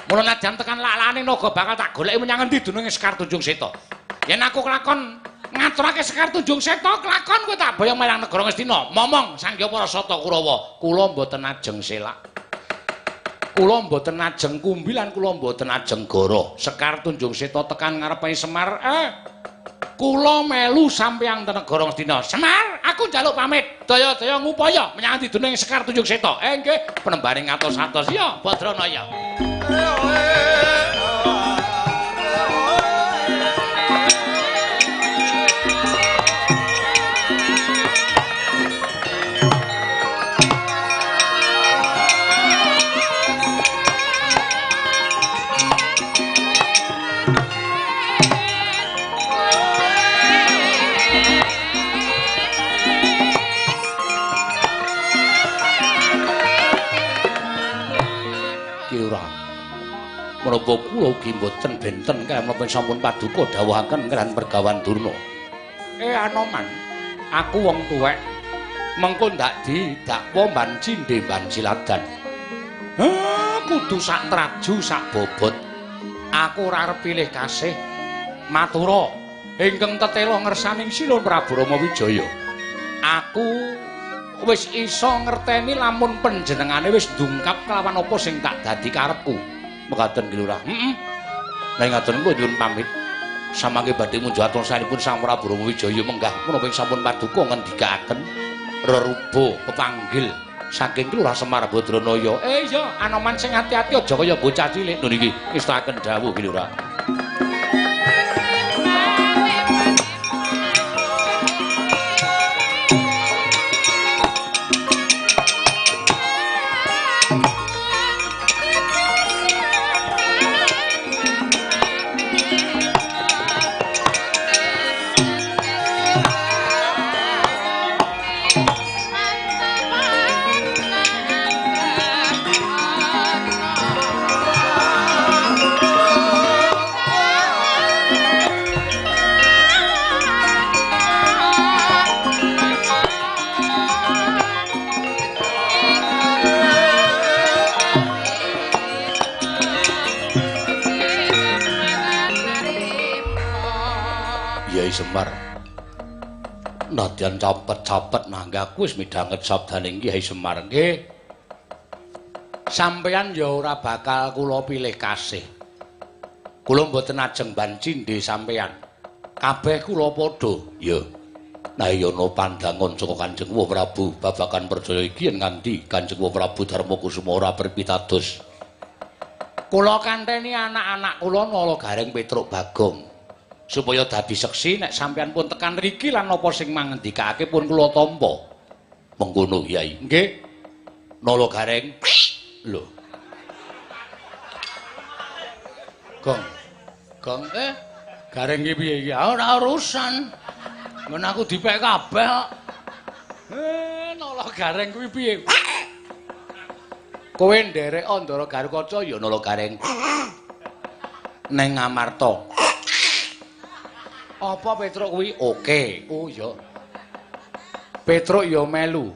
Mula najan tekan lalane naga bakal tak goleki menyang endi dununge Sekar Tunjung Seta. Yen aku kelakon ngaturake Sekar Tunjung Seta, kelakon kowe tak boyong marang negara Ngastina. Momong Sangya Parasata Kurawa, kula mboten ajeng selak. Kula mboten ajeng kumbi lan kula mboten ajeng goro. Sekar Tunjung Seta tekan ngarepe Semar, kula melu sampeyan teng negara Ngastina. Semar, aku njaluk pamit. Daya-daya ngupaya menyang endi dununge Sekar Tunjung Seta. Nggih, penembane ngatos-atos ya Badranaya. Menapa kula ugi mboten benten kaya menapa sampun paduka dawuhaken kan Begawan Durna. Anoman, aku wong tuwek. Mengko ndak didakwa mban cindhe mban ciladan. Kudu sak traju sak bobot. Aku ora arep pilih kasih. Matura ingkang tetela ngersaning sira Prabu Rama Wijaya. Aku wis iso ngerteni lamun panjenengane wis ndungkap kelawan apa sing tak dadi karepku. Mekaten Lurah. Nanging ngaten kula nyuwun pamit. Samangke badhe munjuk atur sanipun Sang Prabu Rama Wijaya menggah menapa sampun paduka ngendikaken reruba pepanggil saking Lurah Semar Badranaya. Iya, Anoman sing ati-ati aja kaya bocah cilik. Lho niki ngestaken dawuh Lurah. Semar nadyan capet-capet nangga aku wis midhanget sabdaning Kyai Semar. Nggih. Sampeyan ya ora bakal kula pilih kasih. Kula mboten ajeng mban cindhe sampeyan. Kabeh kula padha. Ya. Nah iya ana pandangan saka Kanjeng Prabu babagan percaya iki yen nganti Kanjeng Prabu Darmakusuma ora berpitados. Kula kanteni anak-anak kula nala Gareng Petruk Bagong. supaya dadi seksi nek sampeyan pun tekan mriki lan napa sing mangendikake pun kula tampa. Mengkono Kyai. Nggih. Nala Gareng. Lho. Gong. Gong Gareng iki piye iki? Ora urusan. Men aku dipek kabeh kok. Nala Gareng kuwi piye? Kowe nderek Andara Garukaca ya Nala Gareng. Neng Ngamarta. Apa Petruk kuwi? Oke. Oh ya. Petruk ya melu.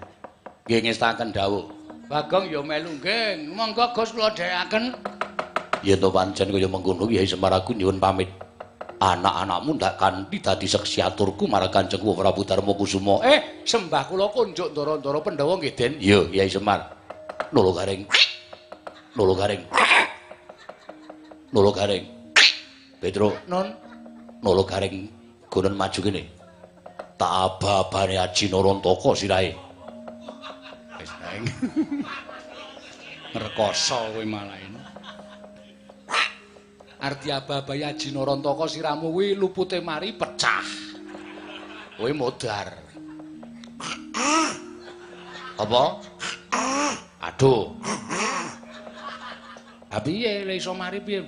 Nggih ngestaken dawuh. Bagong ya melu nggih. Monggo Gus kula dherekaken. Ya to pancen kaya mengkono Kyai Semar aku nyuwun pamit. Anak-anakmu ndak kanthi dadi seksi aturku marang Kanjeng Prabu Darmakusuma. Sembah kula kunjuk ndara-ndara Pandhawa nggih, Den. Iya, Kyai Semar. Nala Gareng. Nala Gareng. Nala Gareng. Petruk, Nun. Nala Gareng gonen maju kene. Tak aba-abane Aji Narantaka sirahe. Wis neng. Ngrekoso kowe malah ini. Arti aba-abahe Aji Narantaka siramu kuwi lupute mari pecah. Kowe modar. Apa? Aduh. Piye lek iso mari piye?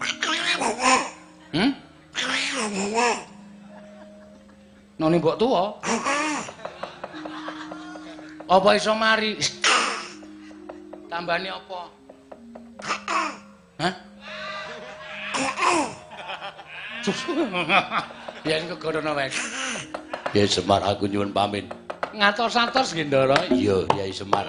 Noni mbok tuwa? Apa iso mari? Tambane apa? Hah? Yen kegono wis. Kyai Semar aku nyuwun pamit. Ngatos-atos nggih Ndara. Iya, Kyai Semar.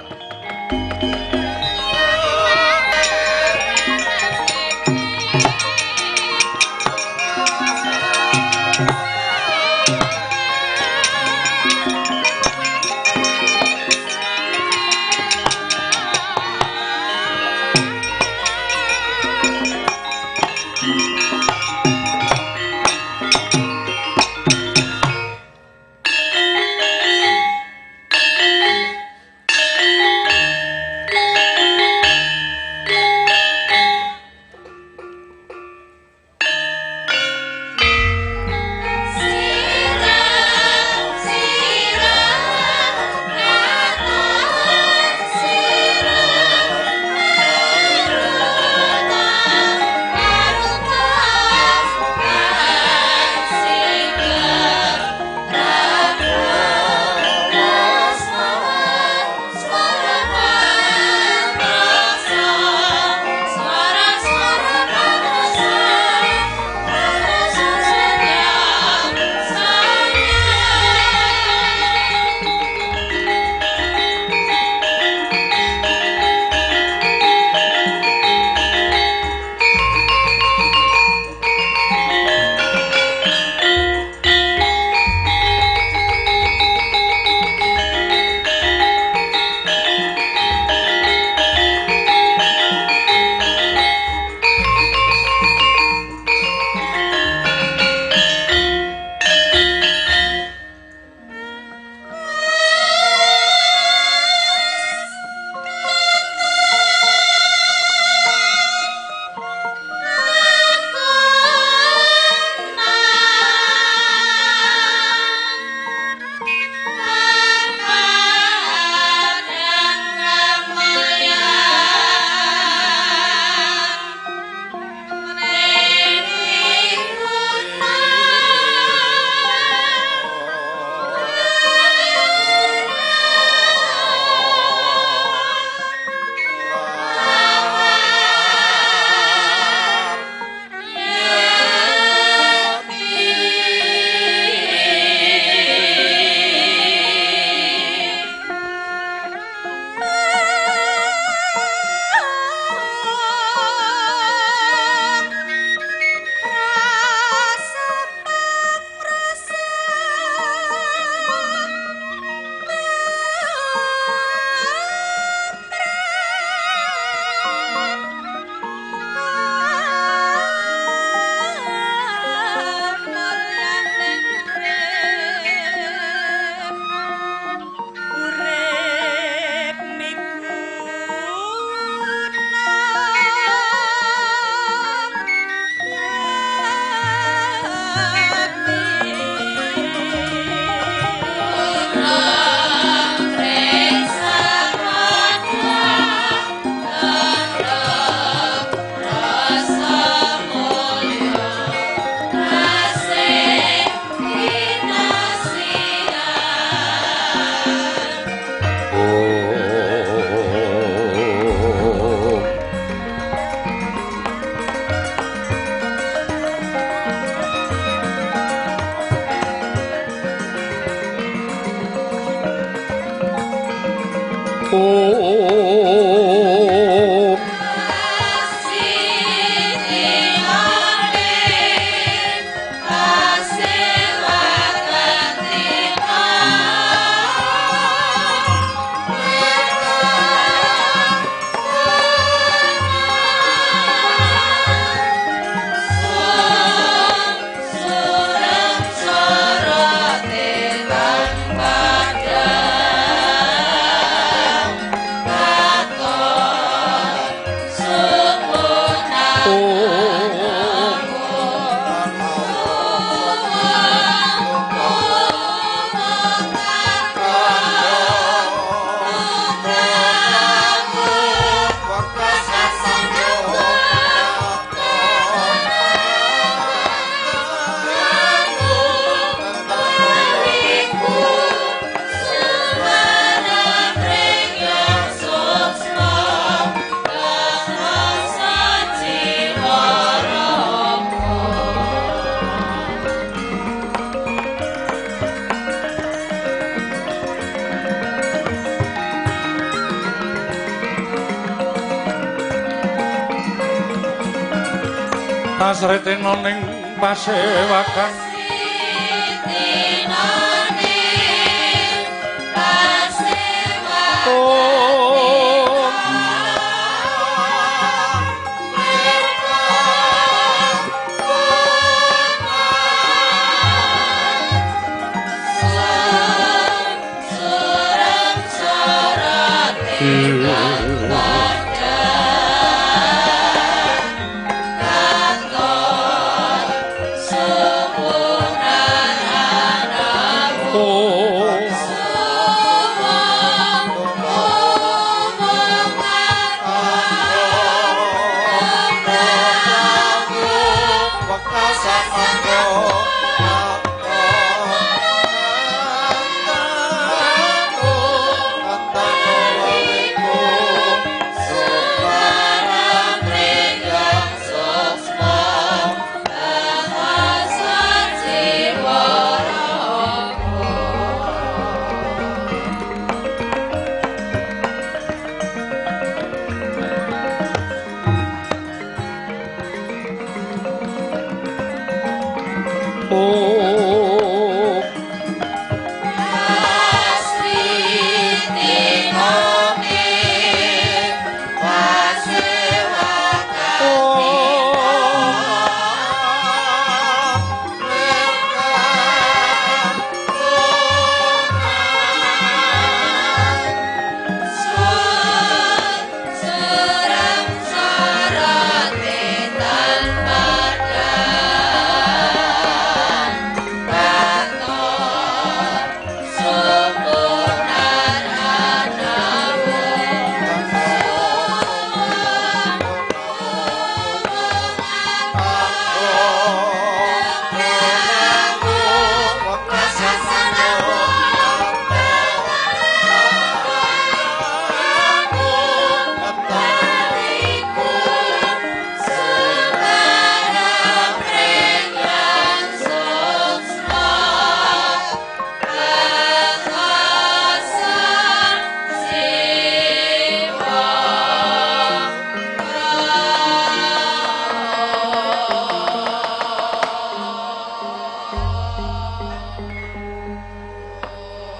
Asretina ning pasewakan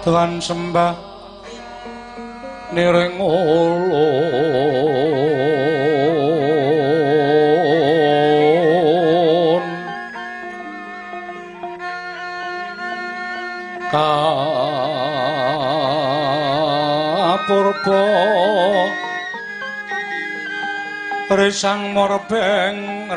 Tuhan sembah niring ulun kapurba risang morbeng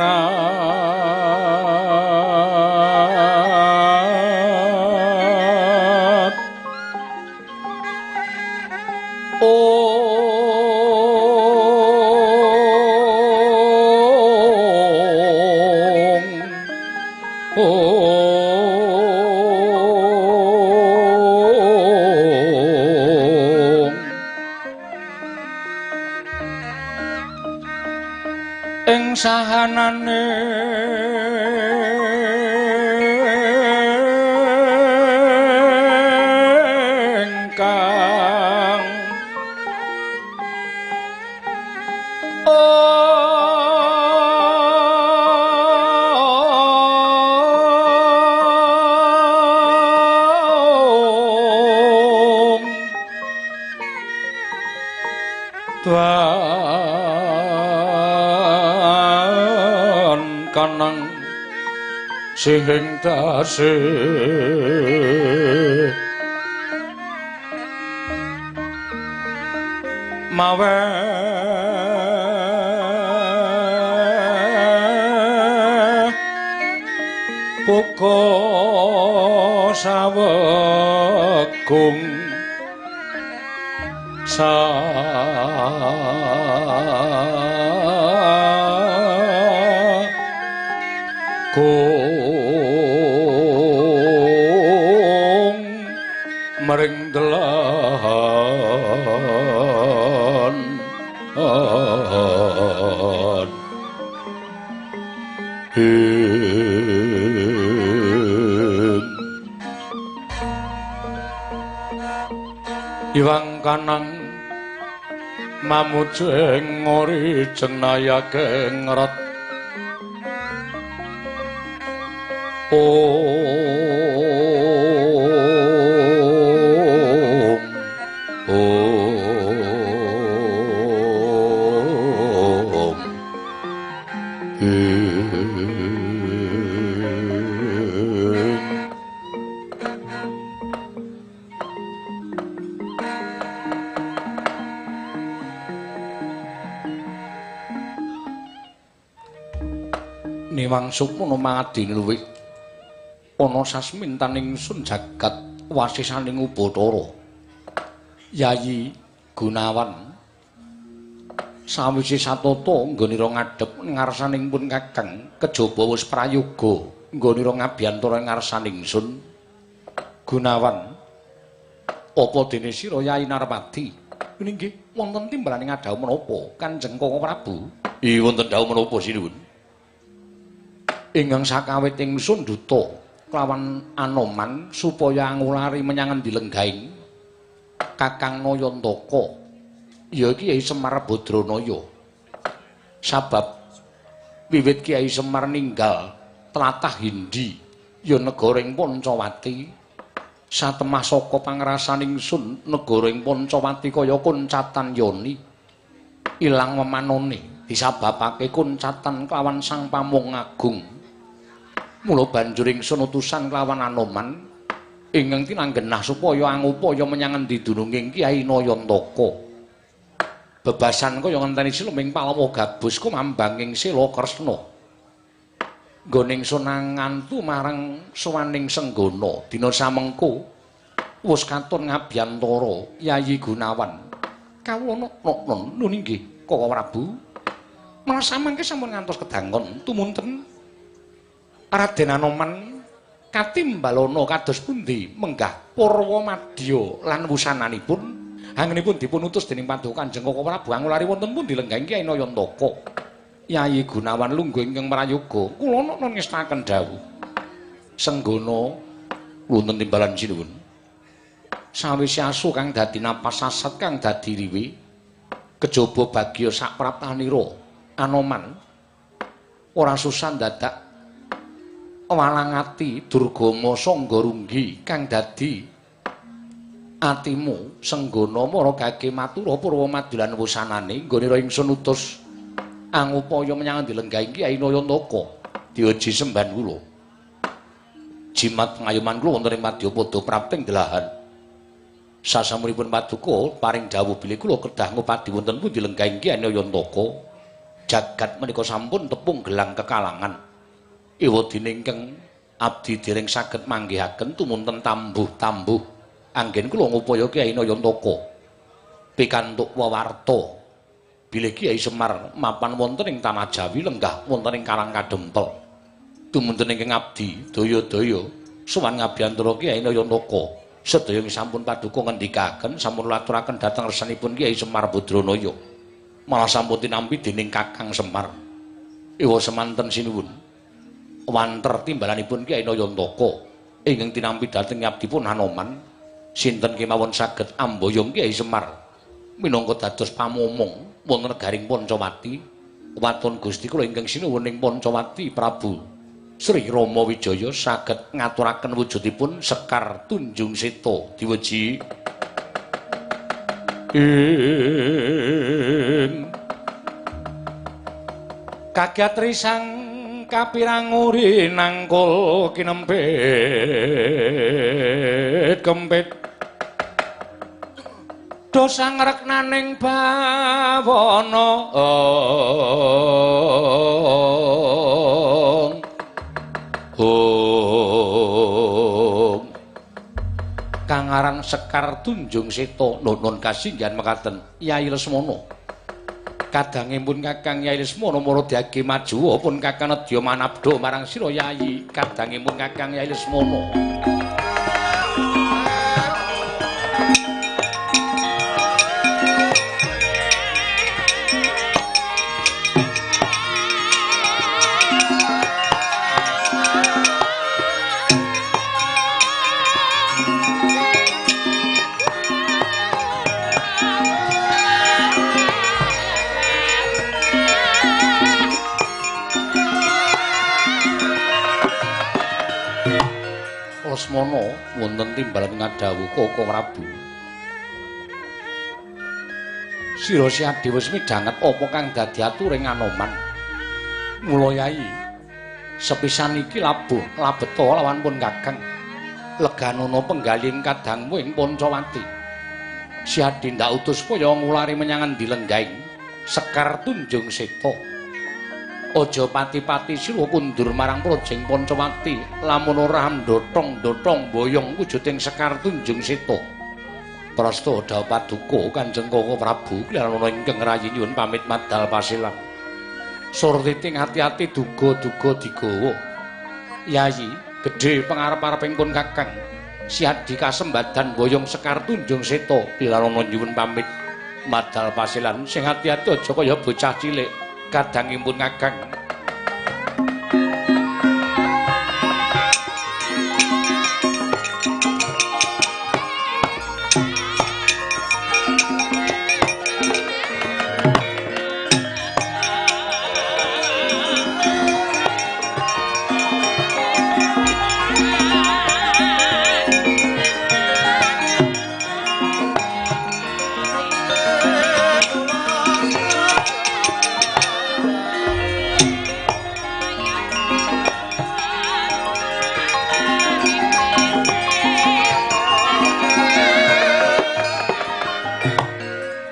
ing sahanane ingkang Tuan kanang sing tasih mawe buka sawegung sagung mering delahan Iwang kanang mamujeng ngori cenaya kengret Niwang supana mangadini luwih ana sasmintaning sun jagat wasisaning Ubathara Yayi Gunawan sawise satata nggonira ngadhep ngarsaning pun Kakang kejaba wis prayoga nggonira ngabiyantara ngarsaning sun Gunawan apa dene sira Yayi Narpati nggih wonten timbalaning adhau menapa Kanjeng Koko Prabu wonten dawuh menapa sinuwun ingkang sakawit ingsun duta kelawan Anoman supaya ngulari menyang endi lenggaing Kakang Nayantaka ya Kyai Semar Badranaya sabab wiwit Kyai Semar ninggal tlatah Hindi ya negara ing Pancawati satemah saka pangrasaning sun negara ing Pancawati kaya Kuncatan Yoni ilang memanone disababake Kuncatan kelawan Sang Pamung Agung mula banjur ingsun utusan kelawan Anoman ingkang tinanggenah supaya angupaya menyang endi dununging Kyai Nayantaka bebasan kaya ngenteni siluming Palawa gabus kumambanging Sila Kresna nggone ingsun ngantu marang sowaning senggana dina samengko wis katon ngabiyantara Yayi Gunawan kawula non nggih Koko Prabu menawi samangke sampun ngantos kedangon tumunten Raden Anoman katimbalana kados pundi menggah Purwamadya lan wusananipun anggenipun dipun utus dening Paduka Kanjeng Koko Prabu angulari wonten pundi lenggaing Kyai Nayantaka Yayi Gunawan lungguh ingkang prayoga kula non ngestaken dawuh senggana wonten timbalan sinuwun sawise asu kang dadi napas sasat kang dadi riwe kejaba bagya sak praptanira Anoman ora susah dadak walang ati Durgama Sangga Runggi kang dadi atimu senggana mara gage matura Purwamadya lan wusanane nggonira ingsun utus angupaya menyang endi lenggaing Kyai Nayantaka dioji semban kula jimat ngayoman kula wonten ing Madyapada prapting delahan sasampunipun Paduka paring dawuh bilih kula kedah ngupadi wonten pundi lenggaing Kyai Nayantaka jagat menika sampun tepung gelang kekalangan ewadene ingkang abdi dereng saged manggihaken tumunten tambuh-tambuh anggen kula ngupaya Kyai Nayantaka pikantuk wewarta bilih Kyai Semar mapan wonten ing tanah Jawi lenggah wonten ing Karang Kadempel tumunten ingkang abdi daya-daya sowan ngabiyantara Kyai Nayantaka sedaya sampun Paduka ngendikaken sampun laturaken dhateng resanipun Kyai Semar Badranaya malah sampun tinampi dening Kakang Semar ewa semanten sinuwun wanter timbalanipun Kyai Nayantaka ingkang tinampi dhateng abdipun Anoman sinten kemawon saged amboyong Kyai Semar minangka dados pamomong wonten negaring Pancawati waton Gusti kula ingkang sinuwun ing Pancawati Prabu Sri Rama Wijaya saged ngaturaken wujudipun Sekar Tunjung Seta diweji ing kagiat risang kapirang uri nangkul kinempit kempit dosa ngreknaning bawana kang aran Sekar Tunjung Seta nuwun kasinggihan mekaten Yai Lesmana kadangipun Kakang Yai Lesmana mara diagi maju pun Kakang nedya manabda marang sira Yai kadangipun Kakang Yai Lesmana Lesmana wonten timbalan ngadhawuh Koko Prabu. Sira Siadi wis midhanget apa kang dadi aturing Anoman. Mula Yai, sepisan iki labuh labeta lawan pun Kakang. Leganana penggaling kadangmu ing Pancawati. Siadi ndak utus supaya ngulari menyang endi lenggaing Sekar Tunjung Seta. Aja pati-pati sira kundur marang Projeng Pancawati lamun ora ndothong-ndothong boyong wujuding Sekar Tunjung Seta. Prasta dawuh paduka Kanjeng Koko Prabu kaliyan ingkang rayi nyuwun pamit madal pasilan. Surtiting ati-ati duga-duga digawa. Yayi, gedhe pangarep-areping pun Kakang. Siadi kasembadan boyong Sekar Tunjung Seta kaliyan nyuwun pamit madal pasilan sing ati-ati aja kaya bocah cilik. Kadangipun Kakang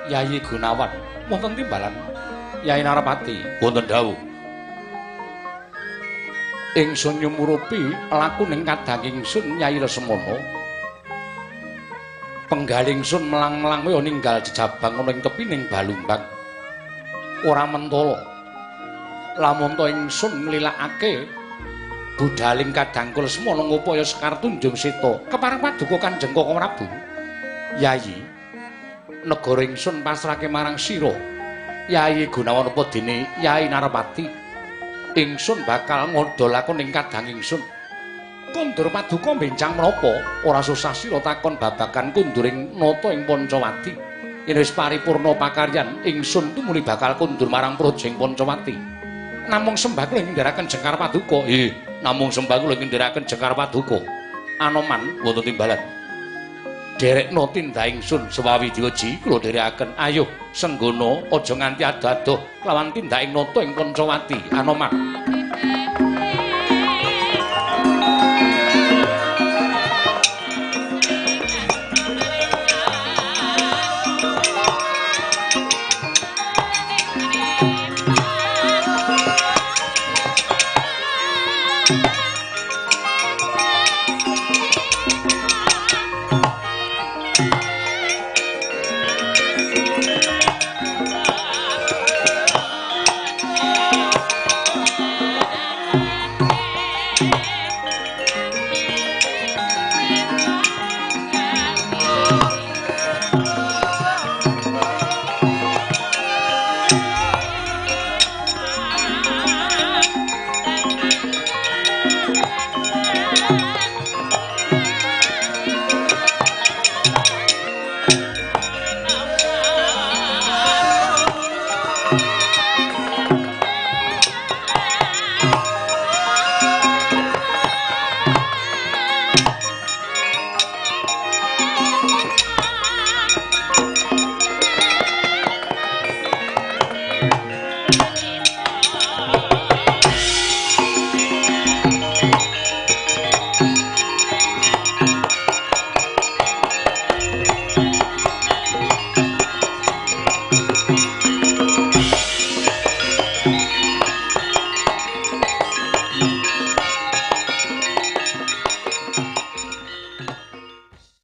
Yai Gunawan wonten timbalan Yai Narapati wonten dawuh ingsun nyumurupi lakuning kadang ingsun Yai Lesmana penggaling sun melang-melang kaya ninggal jejabang ana ing tepining Balumbang ora mentala lamun to ingsun nglilakake budhaling kadangku Lesmana ngupaya Sekar Tunjung Seta kepareng paduka Kanjeng Koko Prabu Yai negara ingsun pasrahke marang sira Yai Gunawan apa dene Yai Narapati ingsun bakal ngodolakon ing kadang ingsun kundur paduka benjang menapa ora susah sira takon babagan kunduring nata ing Pancawati yen wis paripurna pakaryan ingsun tumuli bakal kundur marang Projeng Pancawati namung sembah kula ngendharaken Jengkar Paduka namung sembah kula ngendharaken Jengkar Paduka Anoman wonten timbalan derekno tindak ingsun sewawi diwaji kula dherekaken ayo Senggana aja nganti ado-ado lawan tindak ing nata ing Pancawati Anoman Thank you.